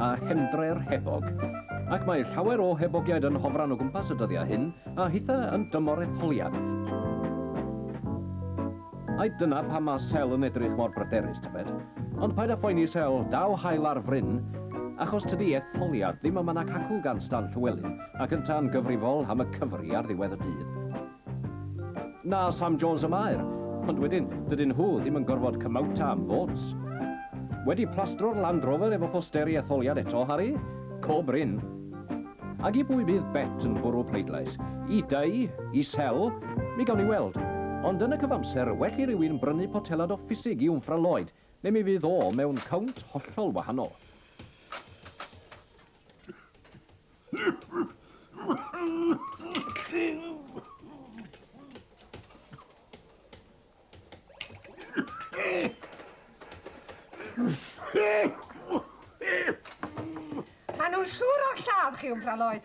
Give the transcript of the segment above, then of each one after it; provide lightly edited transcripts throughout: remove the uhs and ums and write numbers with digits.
a hendre'r hebog, ac mae llawer o hebogiaid yn hofran o gwmpas y dyddiau hyn a hitha yn dymor etholiad. A dyna pam mae Sel yn edrych mor bryderus, tybed. Ond paid â phoeni Sel, daw hael ar fryn, achos tydi etholiad ddim yn mynd acw gan Stan Llywelyn ac yn tan gyfrifol am y cyfri ar ddiwedd y byd. Na Sam Jones y Maer, ond wedyn, dydyn nhw ddim yn gorfod cymawta am votes. Wedi plastro'r Land Rover efo posteri etholiad eto, Harry? Co bryn. Ac i bwy bydd Bet yn bwrw pleidlais? I Dei, i Sel, mi gawn ni weld. Ond yn y cyfamser, well i rywun brynu potelad o ffisig i wmffra Lloyd, neu mi fydd o mewn cawnt hollol wahanol. Maen nhw'n siŵr o lladd chi wmffra Lloyd.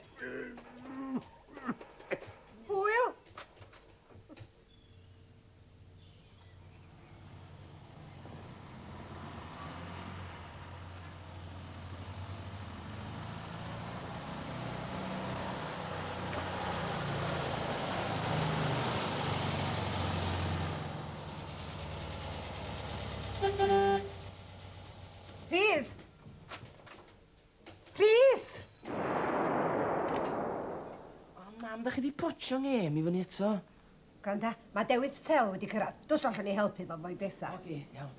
Hwyl. Please. Please. O, mam, da chi di potio ngem i fyny eto? Granda, mae Dewydd Sel wedi cyrraedd. Dos allan ni helpu fo fwy betha. Oce, iawn.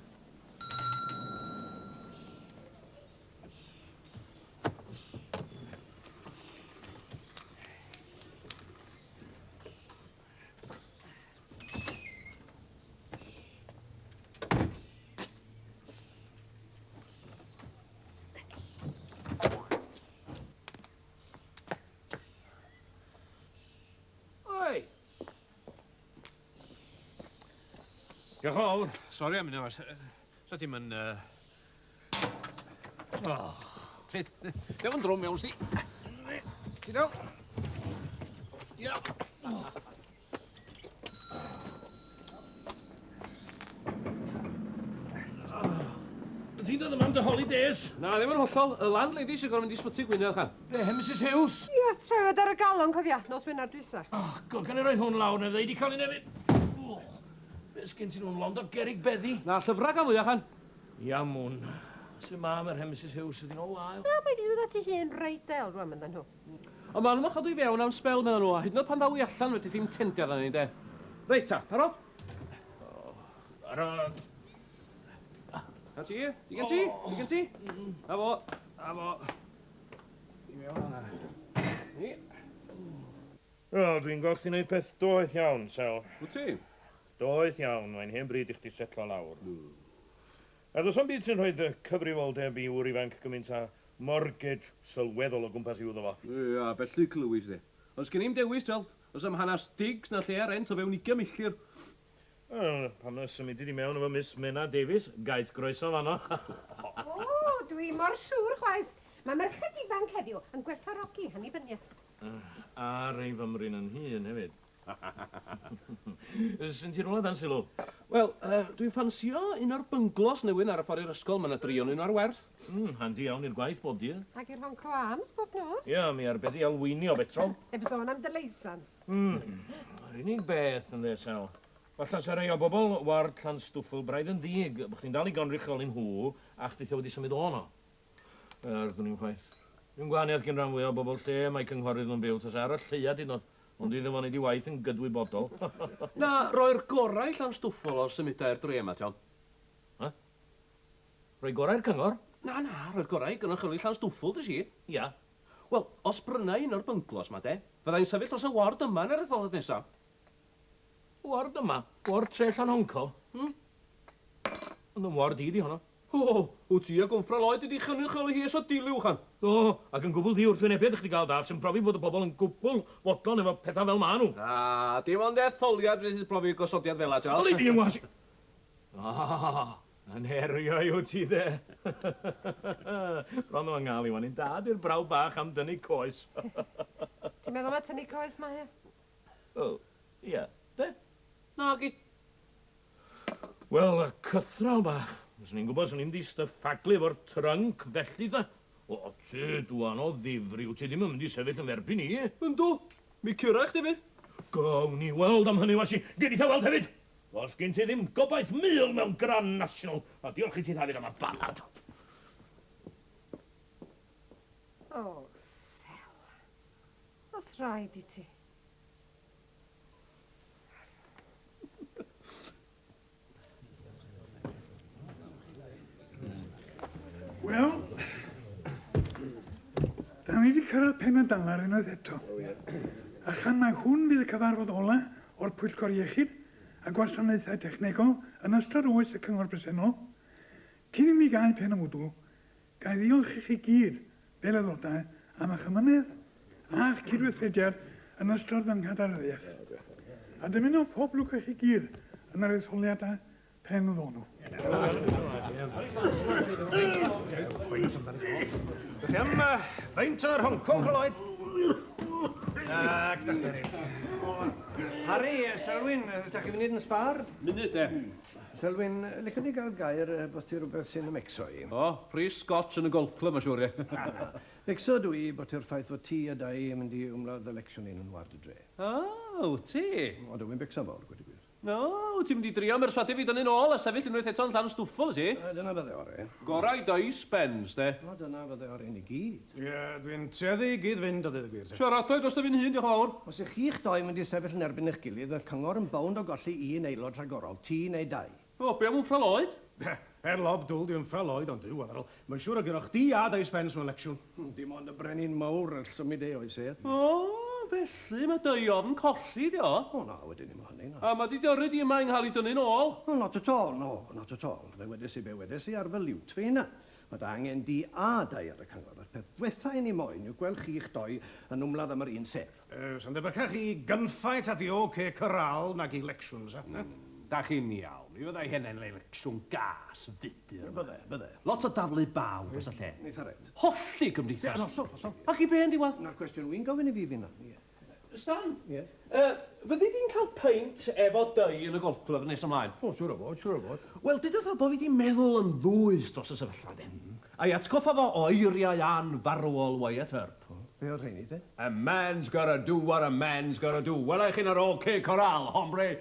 Diolch yn fawr. Sori am hynny, sa ti'n mynd... Dew yn drwm mewn sti. Ti dew? Iawn. Ti'n dod yma am dy holidays? Na, ddim yn hollol. Y landlady sy'n gorfod mynd i sbyty Gwynedd, chan. Be, Mrs Hughes? Ie, trefod ar y galon, cofia. Nos Wener dwytha. God, gan i roed hwn lawr, neu ddeud i cael ei nefyd. Be, sgyn ti'n nhw'n lond o gerig beddi? Na, llyfrau gan fwyaf, chan. Iamwn. Sy'n mam yr Mrs Hughes ydyn nhw lael. Na, mae di dod ati hun reit del rwan mynd nhw. Ond maen nhw'n chadw i fewn am spel meddwl nhw, a hyd yn oed pan daw i allan wedi ddim tendio arna ni, de. Reit ta, paro? Paro. A ti? Digan ti? Digan ti? A fo. A fo. I mewn hwnna. Ni. O, dwi'n gweld chdi'n gwneud peth doeth iawn, Sel. Wyt ti? Doeth iawn, mae'n hen bryd i chdi setlo lawr. A dos o'n byd sy'n rhoi y cyfrifoldeb i wr ifanc gymaint a mortgage sylweddol o gwmpas i'w ddofo. Ia, felly clywys, de. Os gen i'n dewis, Tel, os am hanas digs na lle rent o fewn 20 milltir. Pam na symud i mewn efo Miss Mena Davies, gaeth groeso fanno. O, dwi mor siŵr, chwaes. Mae merched ifanc heddiw yn gwerthfawrogi hannibyniaeth. A rei fymryn yn hun hefyd. Sy'n ti'n rhywle dan sylw? Wel, dwi'n ffansio un o'r bynglos newyn ar y ffordd i'r ysgol, mae'n y drion un o'r werth. Handi iawn i'r gwaith bob dydd. Ac i'r honco ams bob nos. Ia, mi arbedi alwyni o betrol. Eb sôn am dy leisans. Yr unig beth yn dde, Sel. Falla sa rei o bobl ward Llanstwffel braidd yn ddig, bych chi'n dal i gonrychol i'n nhw, a chdi wedi symud o'no. Dwi'n ni'n chwaith. Dwi'n gwahaniaeth gen rhan fwy o bobl lle mae cynghorydd yn byw, tas ar y lleiad un oed. Ond i ddim ond i di waith yn gydwybodol. Na, roi'r gorau Llanstwffel o symudau'r dre yma, John. Rhoi gorau'r cyngor? Na, roi'r gorau gynrychioli Llanstwffel, dys i. Ia. Wel, os brynau un o'r bynglos ma, de, fyddai'n sefyll os y ward yma yn yr etholiad nesaf. Ward yma? Ward tre Llanhonco? Ond yn ward i di hwnna. Wyt ti a gwmffra Lloyd wedi chynrychioli hi es o diliw, chan. Ac yn gwbl di wrthwynebiad ych chi gael daf, sy'n profi bod y bobl yn gwbl fodlon efo pethau fel ma nhw. Na, dim ond etholiad fydd profi gosodiad fel a, John. Oli di yng ngwas... Yn herio yw ti de. Bron o'n ngael i wan i'n dad i'r braw bach am dynnu coes. Ti'n meddwl mae tynnu coes mae? Ia, de? Na, gi. Wel, y cythral bach. Os ni'n gwybod, swn i'n di styffaglu efo'r trync felly, da. O, ti, dwan o ddifri, wyt ti ddim yn mynd i sefyll yn erbyn ni. Yndw, mi cyrraech hefyd. Gawn ni weld am hynny, wasi. Gyd i weld hefyd. Os gen ti ddim gobaith mil mewn Grand National, a diolch i ti hefyd am y banad. O, Sel. Os rhaid i ti. Wel, da ni wedi cyrraedd pen y dalar unwaith eto. A chan mae hwn fydd y cyfarfod ola o'r Pwyllgor Iechyd a Gwasanaethau Technegol yn ystod oes y Cyngor Bresennol. Cyn i ni gael pen y mwdw, gael ddiolch i chi gyd fel aelodau am eich ymynedd a'ch cydweithrediad yn ystod fy nghadaryddiaeth. A dymuno pob lwc i chi gyd yn yr etholiadau pen o ddonw. Dych chi am faint o'r Hong Kong, Lloyd? Ac, da chi. Harry, Selwyn, ydych chi fynd yn sbar? Munud, Selwyn, licen i gael gair bod ti rhywbeth sy'n ymexo i? O, Pris Scotch yn y golfclub, mae'n siŵr, ie. Mexo dwi bod ti'r ffaith fod ti a dau yn mynd i wmladd election un yn ward y dre. O, ti? O, dwi'n becso fawr, gwedi gwir. No, ti'n mynd i drio merswadu fi dynnu nôl a sefyll unwaith eto yn llan stwffol, ti? Dyna fydde ore. Gorau dau spens, de. O, dyna fydde ore i gyd. Ie, dwi'n tueddu i gyd fynd o ddweud y gwir. Siaradau dros dy fi'n hun, diolch yn fawr. Os ych chi'ch doi mynd i sefyll yn erbyn eich gilydd, y cyngor yn bawnd o golli un aelod rhagorol, ti neu dau. O, be am wmffra Lloyd? Lob dwl, dwi'n ffraloed ond dwi'n wadarol. Mae'n siŵr o gyroch di a dau spens mewn lecsiwn. Dim ond y brenin mawr yn symud ei oes e. O, felly mae dy ofn colli, di o. O, na, wedyn ddim o hynny, na. A mae di dioryd i yma yng Nghael i dynnu nôl. No, not at all, no, not at all. Fe wedes i ar fy liwt fi yna. Mae da angen di a dau ar y cyngor. Y peth dwetha i ni moyn yw gweld chi'ch doi yn wmladd am yr un sedd. Sa'n debygach i gynffait at i oce cyral nag i lecsiwns, Da chi'n iawn. Mi fyddai hynny'n elecsiwn gas, fudur. Bydde. Lot o daflu baw, fes y lle. Neitha red. Holli cymdeithas. Hollol. Ac i be yn diwedd? Na'r cwestiwn wy'n gofyn i fi fyna. Stan? Ie. Fyddi di'n cael peint efo dau yn y golfclub nes ymlaen? O, siwr o bod. Wel, dydw bod fi di meddwl yn ddwys dros y sefyllfa den. A'i atgoffa fo oeriau anfarwol Wyatt Earp. Be o'r rheini, de? A man's gotta do what a man's gotta do. Wel, eich yn yr OK Coral, hombre.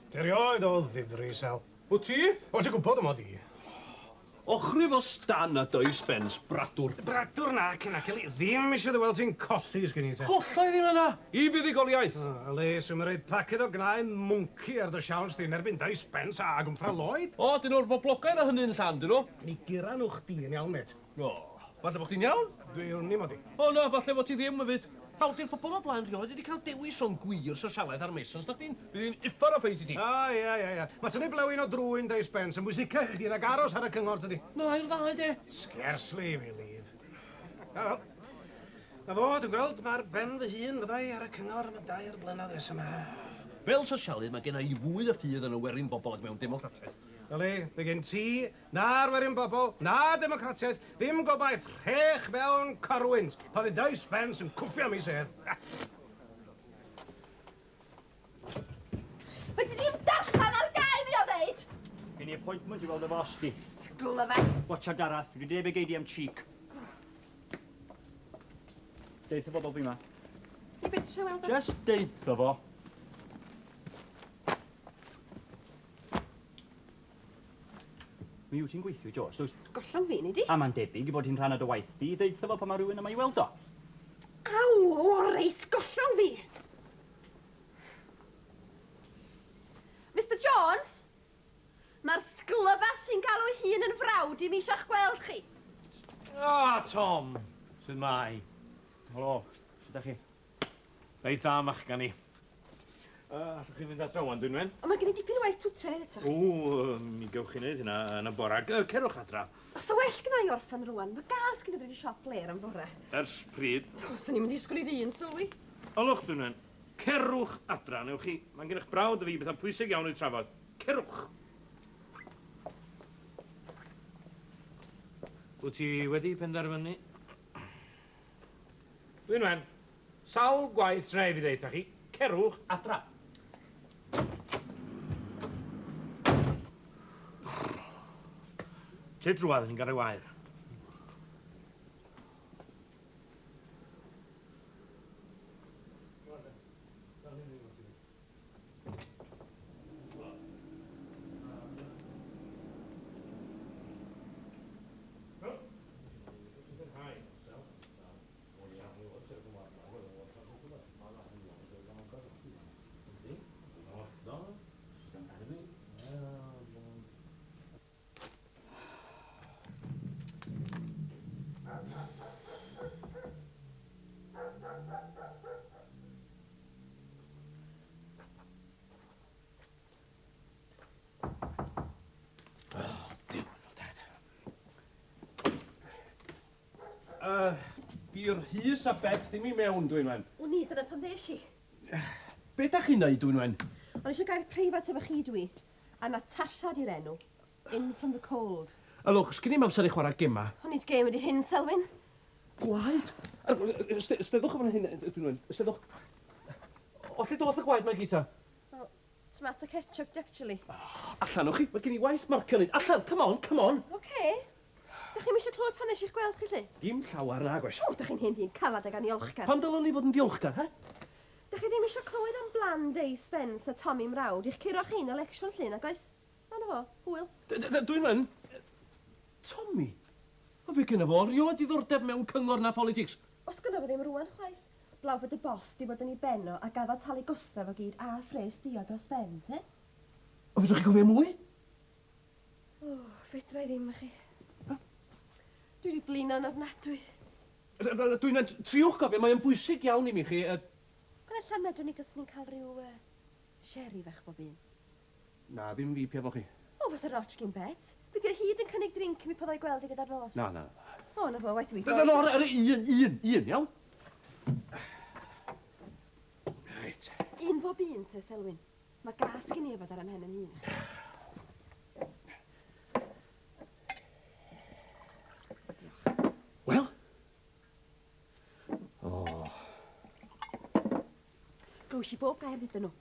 Terioed o ddifri, Sel. O ti? O, ti'n gwybod yma di? Ochri fo Stan a dau spens bradwr. Bradwr na, cyn ac ddim eisiau dy weld ti'n colli ysgyn i te. Hollai ddim yna. I buddigoliaeth. A le, sy'n rhaid paced o gnau mwnci ar dy siawns di yn erbyn dau spens a gwmffra Lloyd. O, dyn nhw'r boblogau na hynny'n llan, dyn nhw? Ni gira nhw chdi yn iawn, met. O, falle bod chdi'n iawn? Dwi'n nim o di. O na, falle bod ti ddim hefyd. Hawdd i'r pobl o blaen rioed wedi cael dewis rhwng gwir sosialaeth a'r mesons, na chdi'n bydd hi'n uffar o ffeit i ti. Ia. Mae tynnu blewyn o drwy'n dau spens yn bwysicach i chdi rag aros ar y cyngor tydi. Na, i'r ddau de. Scarcely, believe. Wel, na fo, dwi'n gweld mae'r ben fy hun fyddai ar y cyngor am y 2 blynedd nes yma. Fel sosialydd mae gen i fwy o ffydd yn y werin bobl ac mewn democratiaeth. Yli, fe gen ti, na'r werin bobl, na democratiaeth, ddim gobaith rhech fewn corwynt, pa fydd dau spens yn cwffio am ei sedd. Wedi ddim darllen ar gau fi o ddeud! Gen i appointment i weld y fos di. Glyfa. Watcha Gareth, dwi wedi debyg ei di am cheek. Deitha bobl fi ma. I beth eisiau weld o? Just deitha fo. Mi yw ti'n gweithio, George, dwi? Gollon fi, ni di? A mae'n debyg i bod hi'n rhan o dy waith di, ddeitha fo pa mae rhywun yma i weld o. Aw, o reit, gollon fi! Mr Jones, mae'r sglyfa sy'n galw hun yn frawd i mi eisiau'ch gweld chi. Tom, sydd mai. Helo, sut ydych chi? Reit dda, machgan ni. Allwch chi fynd adra wan, dwi'n wen? O, mae gen i dipyn o waith twtio neud eto. Mi gewch chi wneud hynna yn y bora. Cerwch adra. Os o well gyda i orffan rwan, mae gas gen i ddweud i siop fler am bore. Ers pryd. Os o'n i'n mynd i ysgol i ddyn, sylwi. Olwch, dwi'n wen. Cerwch adra, newch chi. Mae'n gennych brawd y fi bethau pwysig iawn i'w trafod. Cerwch. Wyt ti wedi penderfynu? Dwi'n wen. Sawl gwaith rhaid fi ddeitha chi. Cerwch adra. Lle drwad, ni'n gael ei wair. Di'r hys a bet ddim i mewn, dwi'n wen. O ni, dyna pam ddes i. Be da chi'n neud, dwi'n wen? Ond eisiau gair preifat efo chi dwi. A Natasha di'r enw. In from the cold. Alwch, sgyn i'n amser i chwarae gema. Ond nid gêm ydi hyn, Selwyn. Gwaed? Steddwch yn hyn, dwi'n wen. Steddwch. O lle doth y gwaed mae gita? Wel, tomato ketchup, actually. Allan o'ch chi, mae gen i waith marcio neud. Allan, come on, come on. Oce. Da chi'n eisiau clywed pan eisiau gweld chi lle? Dim llawer na, gwes. O, da chi'n hyn di'n calad ag aniolchgar. Pan dylwn ni fod yn diolchgar, he? Da chi ddim eisiau clywed am blan Dei Spence a Tommy Mrawd i'ch curo chi'n election llun, ac oes? Ma'n fo, hwyl. Dwi'n wen. Tommy? O fe gyda fo, rioed diddordeb mewn cyngor na politics. Os gyda fo ddim rwan, chwaith. Blaw bod y bos di bod yn ei benno a gaddo talu gostaf o gyd a ffres dio dros ben, te? O fedrwch chi gofio mwy? O, fedra i ddim, chi. Dwi wedi blino'n ofnadwy. Dwi'n triwch gofio, mae'n bwysig iawn i mi chi. Ond ella medrwn ni dos ni'n cael rhyw sherry fach bob un. Na, ddim fi pia fo chi. O, fos y roch gyn bet. Bydd o hyd yn cynnig drink mi poddau gweld i gyda'r nos. Na. O, na fo, waith i weithio. No, un, iawn. Reit. Un bob un, te, Selwyn. Mae gas gen i efo ar am hen yn hun. Wel? Glwys i bob gair ddydyn nhw.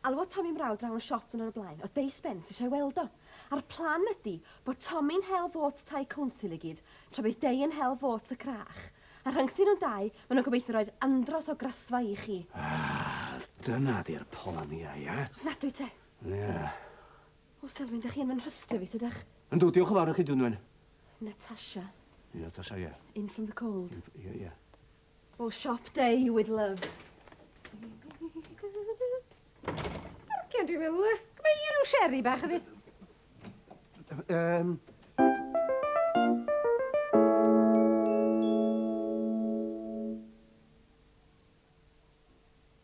Alwod Tommy Mrawd rawn y siop dyn o'r blaen, o Dei Spence eisiau weld o. A'r plan ydy bod Tommy'n hel fot tai council i gyd, tra bydd Dei yn hel fot y crach. A rhyngthyn nhw'n dau, maen nhw'n gobeithio roed andros o grasfa i chi. Dyna di'r plan i ai, e? Ofnadwy te. Ie. O, Selwyn, da chi yn mynd rhystio fi, tydach? Yndw, diolch yn fawr i chi, dwi'n wen. Natasha. Natasha, ie. In from the cold. Ie. O, shop Day with love. Arcian dwi'n meddwl, e? Mae un o sherry bach yfyd.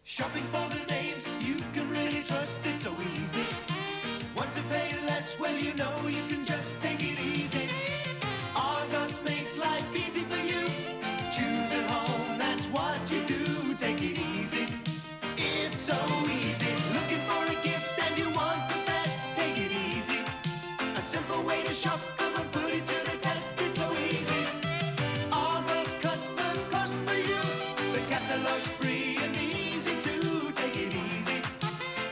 Shopping for the names you can really trust, it's so easy. Want to pay less? Well, you know you can just take it easy. Argos makes life easy for you. Choose at home, that's what you do. Take it easy. It's so easy. Looking for a gift and you want the best. Take it easy. A simple way to shop, come and put it to the test. It's so easy. Argos cuts the cost for you. The catalog's free and easy to take it easy.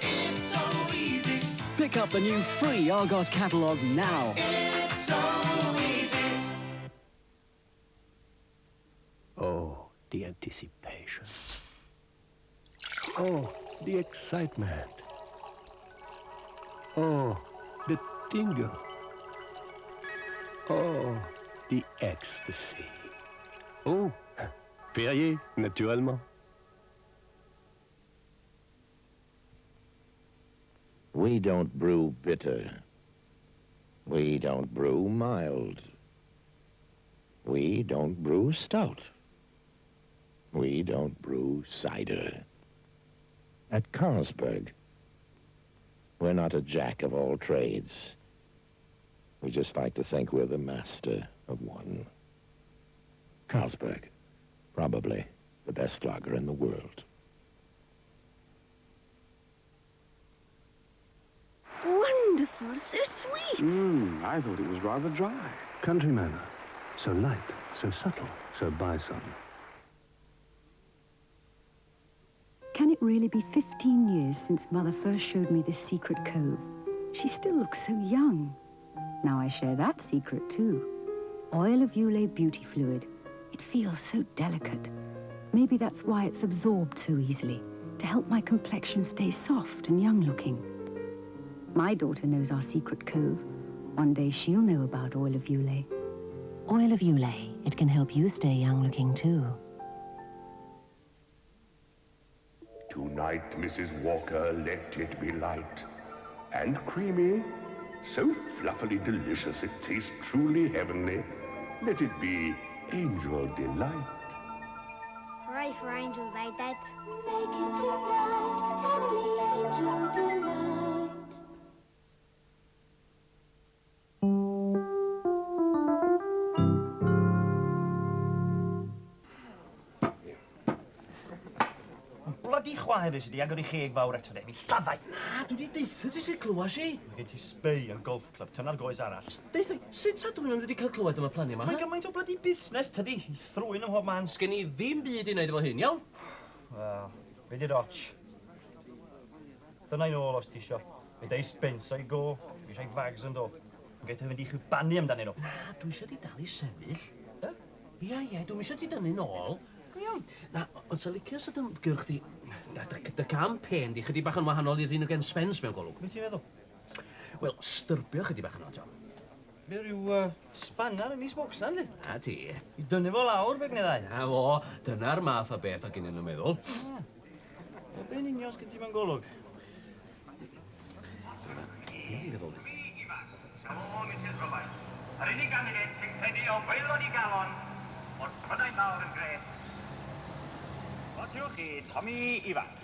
It's so easy. Pick up the new free Argos catalogue now. It's so easy. Oh, the anticipation. Oh, the excitement. Oh, the tingle. Oh, the ecstasy. Oh, Perrier, naturellement. We don't brew bitter. We don't brew mild. We don't brew stout. We don't brew cider. At Carlsberg, we're not a jack of all trades. We just like to think we're the master of one. Carlsberg, probably the best lager in the world. Wonderful, so sweet. I thought it was rather dry. Country manner. So light, so subtle, so bison. Can it really be 15 years since Mother first showed me this secret cove? She still looks so young. Now I share that secret too. Oil of Ulay Beauty Fluid. It feels so delicate. Maybe that's why it's absorbed so easily, to help my complexion stay soft and young-looking. My daughter knows our secret cove. One day she'll know about Oil of Ulay. Oil of Ulay. It can help you stay young-looking too. Tonight, Mrs. Walker, let it be light and creamy, so fluffily delicious it tastes truly heavenly. Let it be angel delight. Pray for angels, eh, Dad? Make it tonight, heavenly angel delight. Bloody chwaer ys di, agor I cheg fawr eto de, mi lladdau. Na, dwi wedi deitha ti sy'n clywed si. Mae gen ti sbei yn golf club, tyna'r goes arall. Deitha, sut sa dwi'n wedi cael clywed am y plannu yma? Mae'n gymaint o bloody busnes, tydi, I thrwyn ym mhob man. Sgen I ddim byd I wneud efo hyn, iawn? Wel, be di'r och? Dyna i'n ôl os ti isio. Fe dei spins o'i go, fi eisiau fags yn do. Yn gaeth fynd I chw bannu amdani nhw. Na, dwi eisiau di dal I sefyll. Ie, dwi'n eisiau ti dynnu nôl. Iawn. Na, ond sa licio sydd yn gyrch di... Dy campaign di chydig bach yn wahanol i'r un o gen Spence mewn golwg. Be ti'n meddwl? Wel, styrbio chydig bach yn o, John. Be ryw spanner yn is-bocs na, di? A ti. I dynnu fo lawr, be gneddau? A fo, dyna'r math o beth o gyn nhw'n meddwl. Be'n union sgyn ti mewn golwg? Ie, feddwl di. Yr unig candidate sy'n credu o gwaelod I galon o'r Prydain Mawr yn gres. Fotiwch chi, Tommy Evans.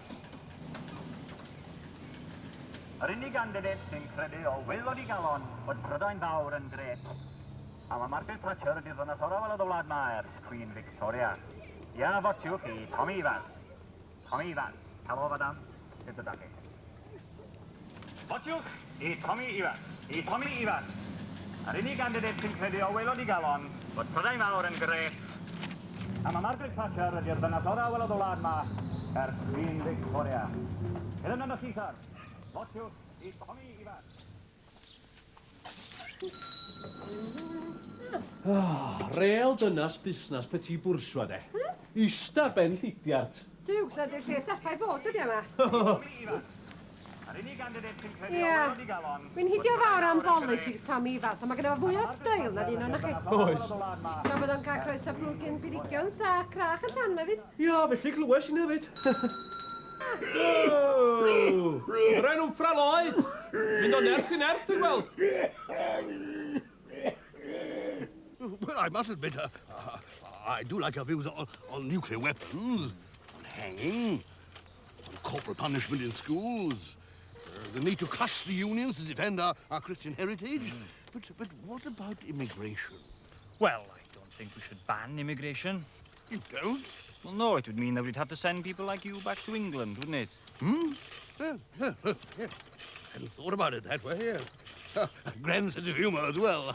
Yr unig candidate sy'n credu o gwaelod I galon o'r Prydain Mawr yn gres. A mae Margaret Thatcher ydy'r ddynasorau fel y ddwlad Maers, Queen Victoria. Ia, fotiwch chi, Tommy Evans. Tommy Evans. Helo, fadam. Bydd ydych chi. Fotiwch I Tommy Evans. I Tommy Evans. Yr unig candidate sy'n credu o waelod I galon bod Prydain Mawr yn gret. A mae Margaret Thatcher ydy'r ddynasorau wel o ddwlad ma er Queen Victoria. Hyn yn y chi, sir. Fotiwch I Tommy Evans. Rêl dynas busnas peti bwrswa, de. Ista ben llidiart. Dywgs na dy'r lle saffau fod ydi yma. Tommy Evans. Yr unig candidate sy'n credu o waelod I galon. Wy'n hidio fawr am politics Tommy Evans, a mae gen o fwy o steil na dyn o'na chi. Oes. Na bydd o'n cael croeso blwgyn budigion sa crach y llan me fyd. Ia, felly clywes i'n hefyd. Yr enw'n ffraloed. Mynd o ners I ners, dwi'n gweld. Well, I must admit, I do like your views on nuclear weapons, on hanging, on corporal punishment in schools, the need to crush the unions to defend our Christian heritage. But what about immigration? Well, I don't think we should ban immigration. You don't? Well, no, it would mean that we'd have to send people like you back to England, wouldn't it? Hmm? Yeah. Hadn't thought about it that way, yes. Grand sense of humour as well.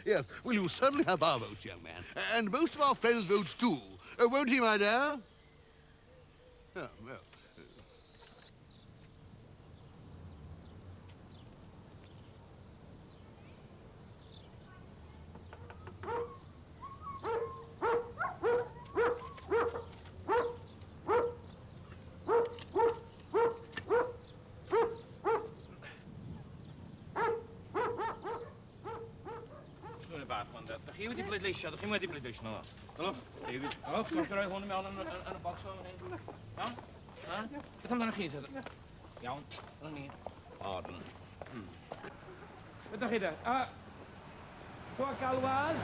Yes, well, you certainly have our votes, young man. And most of our friends' votes, too. Won't he, my dear? Yeah, well. Dach chi wedi bleidleisio? Dach chi wedi bleidleisio na? Ylwch, David. Ylwch, dwi'n rhoi hwn I mewn yn y bocs o'n hyn. Iawn? Na? Beth amdano chi? Iawn, dyna ni. O, dyna. Beth dach chi de? Twa galwaz?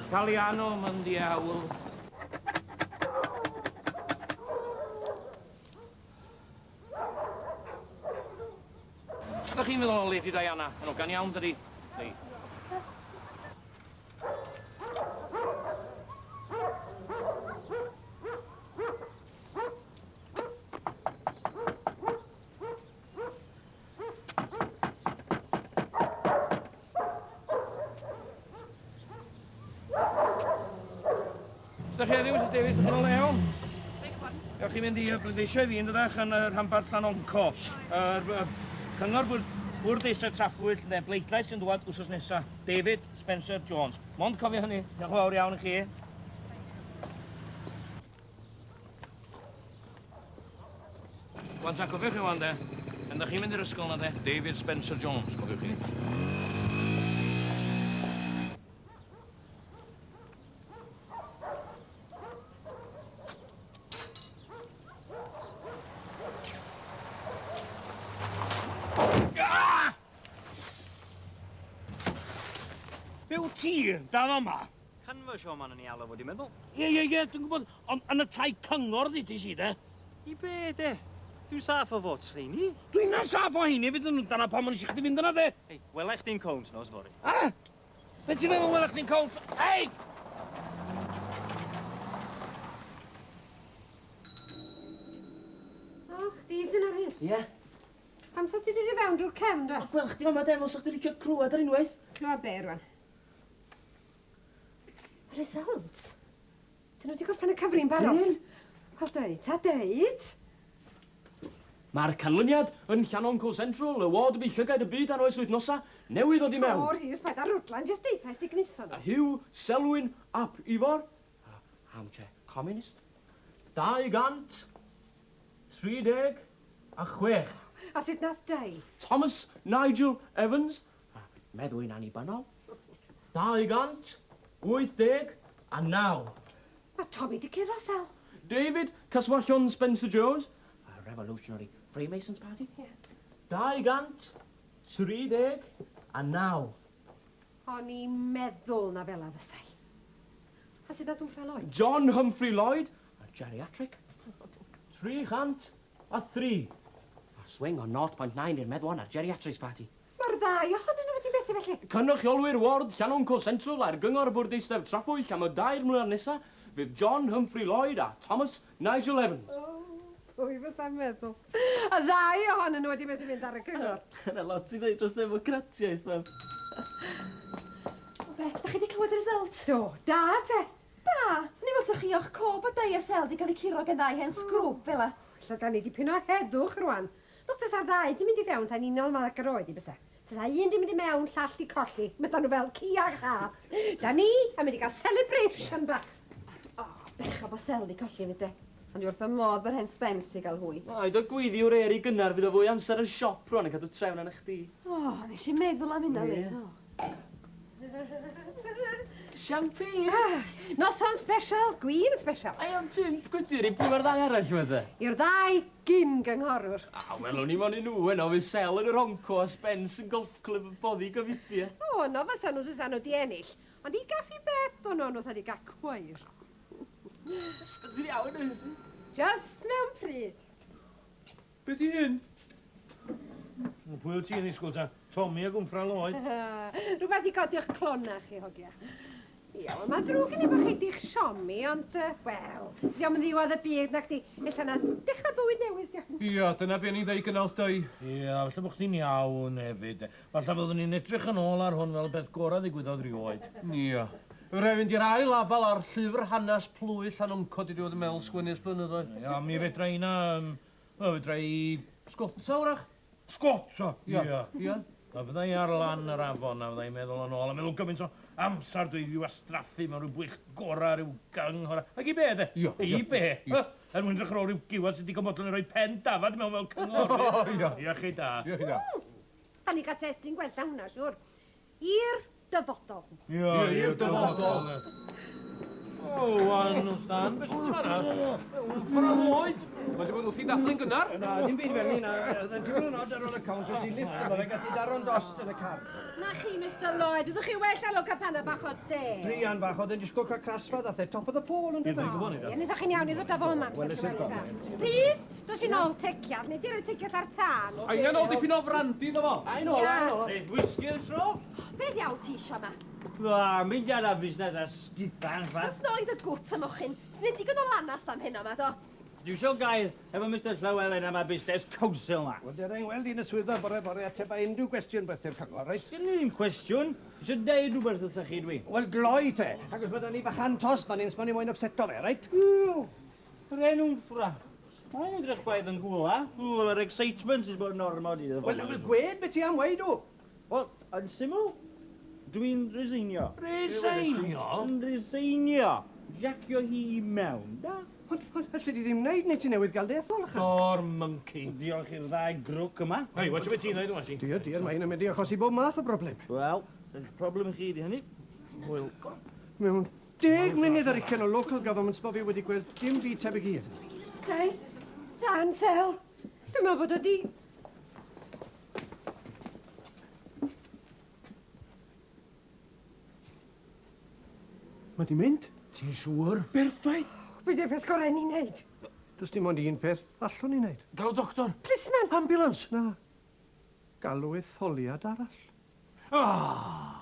Italiano, Mandiawl. Dach chi'n meddwl o Lady Diana? Yn ogan iawn, dydi? Di. Ydych chi heddiw, Mrs Davies, ydych chi'n o lew? Ewch chi'n mynd I bleidleisio I fi yn dydach yn y rhanbarth Llanonco. Cyngor Bwrdd eisiau traffwyll, neu bleidlais sy'n dod wsos nesaf. David Spencer Jones. Mond cofio hynny. Diolch yn fawr iawn i chi. Wan ta cofiwch chi wan de. Pan da chi'n mynd i'r ysgol na de. David Spencer Jones, cofiwch chi. Be wyt ti, dan yma? Canfysio man yn ei alw fod i'n meddwl. Ie, dwi'n gwybod, ond yn y tai cyngor di ti si, de? I be, de? Dwi'n saff o fod rheini. Dwi'n na saff o heini, fydd yn dyna pan ma'n eisiau chdi fynd yna, de? Hei, wela chdi'n cowns nos fori. Be ti'n meddwl wela chdi'n cowns? Hei! O, chdi sy'n ar hyn? Ie. Pam sa ti wedi fewn drwy'r cefn, dwi? Wel, chdi fama den, fel sa'ch ti licio clywed ar unwaith. Clywed be, rwan? Y results? Dyn nhw wedi gorffen y cyfri'n barod? Wel, deud, ta deud. Mae'r canlyniad yn Llanon-Co Central, y ward y llygaid y byd ar oes wythnosa, newydd ddod i mewn. O, Rhys, paid ar rwdlan, jyst deithau sy'n gniso A Hugh Selwyn ap Ifor, armchair communist, 236. A sut nath dau? Thomas Nigel Evans, meddwy'n annibynnol, 289. Mae Tommy di curo sel. David Caswallon Spencer Jones, a revolutionary Freemasons party. 239. O'n i'n meddwl na fel a fysai. A sut nath Humphrey Lloyd? John Humphrey Lloyd, a geriatric, 303. A swing o 0.9 i'r meddwan ar geriatrics party. Mae'r ddau ohonyn nhw wedi methu felly. Cynrychiolwyr ward Llanon-Co Central a'r gyngor bwrdeistef traffwyll am y 2 mlynedd nesa fydd John Humphrey Lloyd a Thomas Nigel Evans. Pwy fysa'n meddwl? A ddau ohonyn nhw wedi methu mynd ar y cyngor. Yna lot i ddweud dros democratiaeth, fam. O bet, da chi wedi clywed y result? Do, da te. Da, ni fod chi o'ch cob o dau a sel di gael ei curo gen ddau hen sgrwb fel a. Lla gan i dipyn o heddwch rwan. Not ys ar ddau, di mynd i fewn sa'n unol ma'r gyroed i bysa. Tysa un di mynd i mewn, llall di colli. Mysa nhw fel ci ag hat. Da ni, a mynd i gael celebration bach. O, bechaf o sel di colli fyd de. Ond wrth y modd bod hen Spence di gael hwy. O, i do gwyddiwr eri gynnar fydd o fwy amser yn siop rwan yn cadw trefn yn eich di. O, nes i meddwl am hynna li. Champagne! Noson special, gwyn special. Ai am 5 gwydr i pwy mae'r ddau arall yma te? I'r ddau gyn gynghorwr. A welwn ni mo'n nhw yno fydd sel yn yr onco a Spence yn golf club yn boddi gyfuddiau. O, no, fysa nhw di ennill. Ond i gaffi bet o'n nhw wedi gael cwair. Ysgol sy'n iawn ys. Just mewn pryd. Be di hyn? Pwy o ti yn ysgol ta? Tommy ag Humphrey Lloyd? Rhywbeth i godi o'ch clonach chi, hogia. Ia, wel, mae drwg yn efo chi di'ch siomi, ond, wel, diolch yn ddiwedd y byd na chdi. Ella na dechrau bywyd newydd, diolch. Ia, dyna be ni ddeu gynnal dau. Ia, falle bod chdi'n iawn hefyd. Falle fyddwn ni'n edrych yn ôl ar hwn fel beth gorau ddigwyddodd rioed. Ia. Rhaid fynd i'r ail afal ar llyfr hanes plwy Llanon-Co di dod yn mewn sgwennu blynyddoedd. Ia, mi fedra una, fedra i... Sgota, wrach? Sgota? Ia. Ia. A fydda i ar lan yr afon a fydda i meddwl yn ôl a meddwl gymaint o amser dwi i'w astraffu mewn rhyw bwych gorau, rhyw gynghora. Ac i be, de? Ia. I be? Er mwyn drach ar ôl rhyw giwad sydd wedi gomodol yn rhoi pen dafad mewn fel cyngor. Ia. Ia chi da. Ia chi da. Da ni gael testyn gwella hwnna, siwr. I'r dyfodol. Ia, i'r dyfodol. O, wan nhw'n stan, beth sy'n yna? Humphrey Lloyd. Mae di bod wrth i dathlu'n gynnar? Na, dim byd fel ni, na. Ddyn ti'n gwneud nod ar ôl y counters i lift yma, fe gath i daro'n dost yn y car. Na chi, Mr Lloyd, ydych chi well alw capanna bach o de? Drian bach, oedd yn disgwyl cael crasfa, ddath e top of the pole yn dod. Ie, nid o'ch chi'n iawn i ddod â fo yma. Wel, ys i'n gofyn. Rhys, dos i'n ôl teciad, neu di roi teciad ar tân. Aina nôl dipyn o frandi, ddo fo. Ain ôl, ain ôl. Beth whisky yn tro? Beth iawn ti isio yma? Wa, mynd ar a fusnes a sgithan Os nôl i dy gwrt am o'ch hyn, ti'n nid digon o lanast am hyn yma, do? Dwi eisiau gael efo Mr Llywelyn am y busnes council na. Wel, dyr ein weld i'n y swyddfa bore ateb a unrhyw gwestiwn beth i'r cyngor, reit? Sgyn ni'n cwestiwn. Eisiau deud rhywbeth wrthych chi dwi. Wel, gloi te. Ac os bydda ni bachan tos, ma'n ni'n sbonnu moyn upseto fe, reit? Iw, yr enw'n ffra. Mae'n edrych gwaith yn gwla. Wel, yr excitement sydd bod normal i ddod. Wel, gwed beth ti am weid o. Wel, yn syml, dwi'n resignio. Resignio? Yn resignio. Jacio hi mewn, da? Ond allu di ddim wneud neu ti newydd gael deffol, ychan? O'r monkey. Diolch i'r ddau grwc yma. Hei, watch beth ti'n neud yma, si? Diolch, mae'n ymwneud i achosi bob math o broblem. Wel, y problem chi di hynny. Wel, Mewn 10 munud ar ugen o local governments bo fi wedi gweld dim byd tebyg i hyn. Dau, dan sel. Dwi'n meddwl bod o di... Mae di mynd? ti'n siŵr? Berffaith. Beth yw'r peth gorau ni'n neud? Does dim ond un peth allwn ni wneud. Gael doctor? Plisman! Ambulance? Na. Galw etholiad arall. Ah!